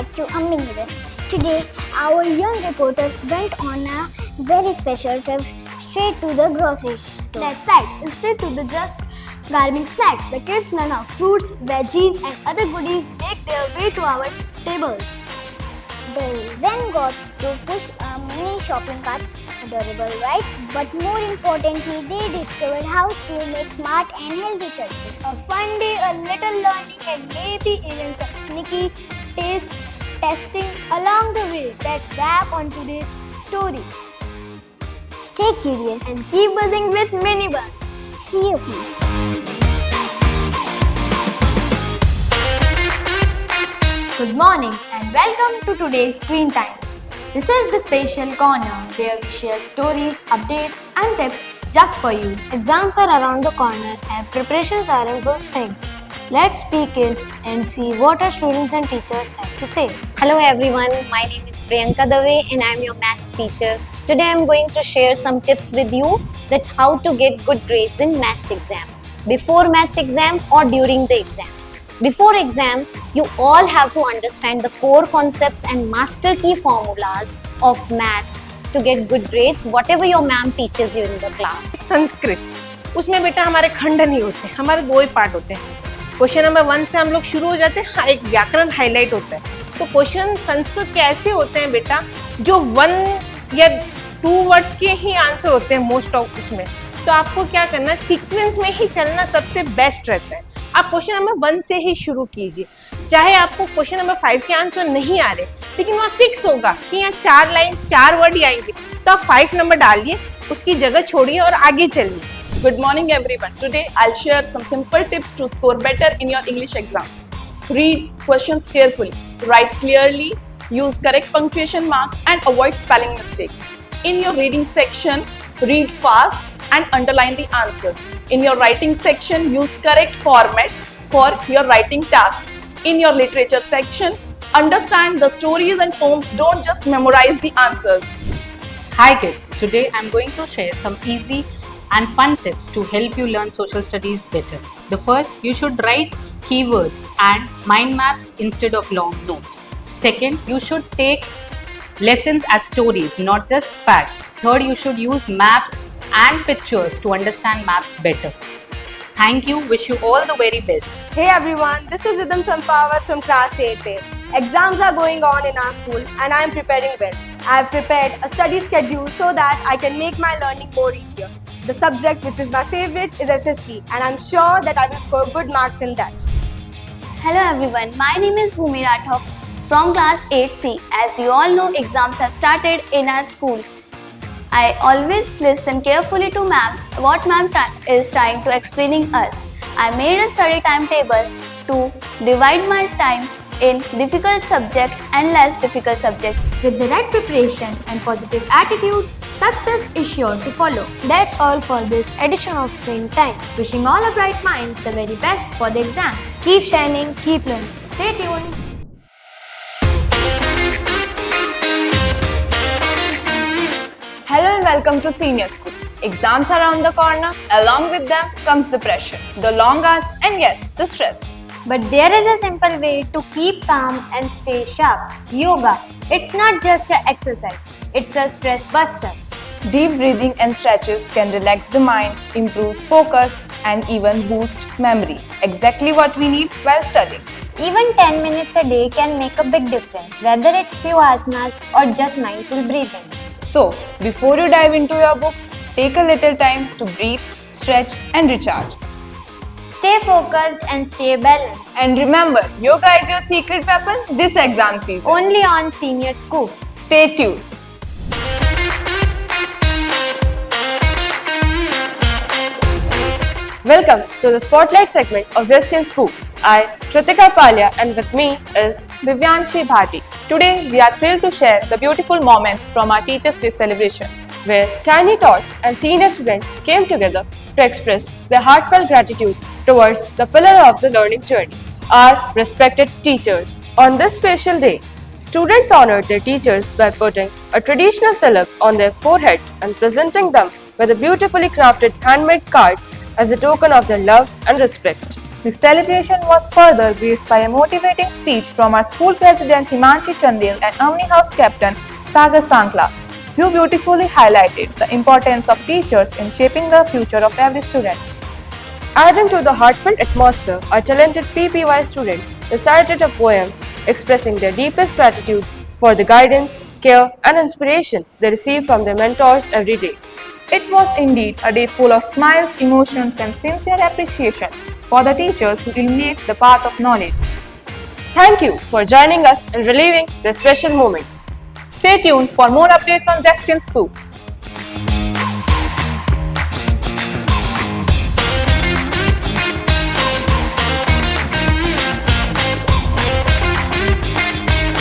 back to a mini list. Today, our young reporters went on a very special trip straight to the grocery store. That's right, instead to the just garming snacks, the kids learn how fruits, veggies and other goodies make their way to our tables. They then got to push a mini shopping carts. Adorable, right? But more importantly, they discovered how to make smart and healthy choices. A fun day, a little learning and maybe even some sneaky taste testing along the way. Let's wrap on today's story Stay curious and keep buzzing with Mini Buzz. see you soon. Good morning and welcome to today's Screen Time. This is the special corner where we share stories, updates and tips just for you. Exams are around the corner and preparations are in full swing. Let's peek in and see what our students and teachers have to say. Hello everyone, my name is Priyanka Dave and I am your maths teacher. Today I am going to share some tips with you that how to get good grades in maths exam, before maths exam or during the exam. Before exam, you all have to understand the core concepts and master key formulas of maths to get good grades, whatever your ma'am teaches you in the class. Sanskrit उसमें बेटा हमारे खंड नहीं होते, हमारे दो ही part होते हैं. क्वेश्चन नंबर 1 से हम लोग शुरू हो जाते हैं. एक व्याकरण हाईलाइट होता है. तो क्वेश्चन संस्कृत के ऐसे होते हैं बेटा जो 1 या 2 वर्ड्स के ही आंसर होते हैं मोस्ट ऑफ उसमें. तो आपको क्या करना है, सीक्वेंस में ही चलना सबसे बेस्ट रहता है. आप क्वेश्चन नंबर 1 से ही शुरू कीजिए. चाहे आपको क्वेश्चन नंबर 5 के आंसर नहीं आ रहे, लेकिन वहाँ फिक्स होगा कि यहाँ 4 लाइन 4 वर्ड ही आएंगे, तो आप 5 नंबर डालिए, उसकी जगह छोड़िए और आगे चलिए. Good morning everyone. Today I'll share some simple tips to score better in your English exam. Read questions carefully, write clearly, use correct punctuation marks and avoid spelling mistakes. In your reading section, read fast and underline the answers. In your writing section, use correct format for your writing task. In your literature section, understand the stories and poems, don't just memorize the answers. Hi kids, today I'm going to share some easy and fun tips to help you learn social studies better. The first, you should write keywords and mind maps instead of long notes. Second, you should take lessons as stories, not just facts. Third, you should use maps and pictures to understand maps better. Thank you, wish you all the very best. Hey everyone, this is Rhythm Champawat from class 8A. Exams are going on in our school and I am preparing well. I have prepared a study schedule so that I can make my learning more easier. The subject which is my favorite is SST and I am sure that I will score good marks in that. Hello everyone, my name is Bhumi Rathod from class 8C. As you all know, exams have started in our school. I always listen carefully to ma'am, what ma'am is trying to explaining us. I made a study timetable to divide my time in difficult subjects and less difficult subjects. With the right preparation and positive attitude, success is sure to follow. That's all for this edition of Screen Time. Wishing all our bright minds the very best for the exam. Keep shining, keep learning. Stay tuned. Hello and welcome to senior school. Exams are around the corner. Along with them comes the pressure, the long hours and yes, the stress. But there is a simple way to keep calm and stay sharp. Yoga. It's not just an exercise, it's a stress buster. Deep breathing and stretches can relax the mind, improve focus and even boost memory. Exactly what we need while studying. Even 10 minutes a day can make a big difference, whether it's few asanas or just mindful breathing. So, before you dive into your books, take a little time to breathe, stretch and recharge. Stay focused and stay balanced. And remember, yoga is your secret weapon this exam season. Only on Senior Scoop. Stay tuned. Welcome to the Spotlight segment of Zestian Scoop. I, Kritika Palya, and with me is Divyanshi Bhati. Today, we are thrilled to share the beautiful moments from our Teachers' Day celebration, where tiny tots and senior students came together to express their heartfelt gratitude towards the pillar of the learning journey, our respected teachers. On this special day, students honored their teachers by putting a traditional tilak on their foreheads and presenting them with the beautifully crafted handmade cards as a token of their love and respect. The celebration was further graced by a motivating speech from our school president Himanshi Chandil and Amni House captain Sagar Sankla, who beautifully highlighted the importance of teachers in shaping the future of every student. Adding to the heartfelt atmosphere, our talented PPY students recited a poem expressing their deepest gratitude for the guidance, care, and inspiration they receive from their mentors every day. It was indeed a day full of smiles, emotions, and sincere appreciation for the teachers who illuminate the path of knowledge. Thank you for joining us in reliving the special moments. Stay tuned for more updates on Zest in School.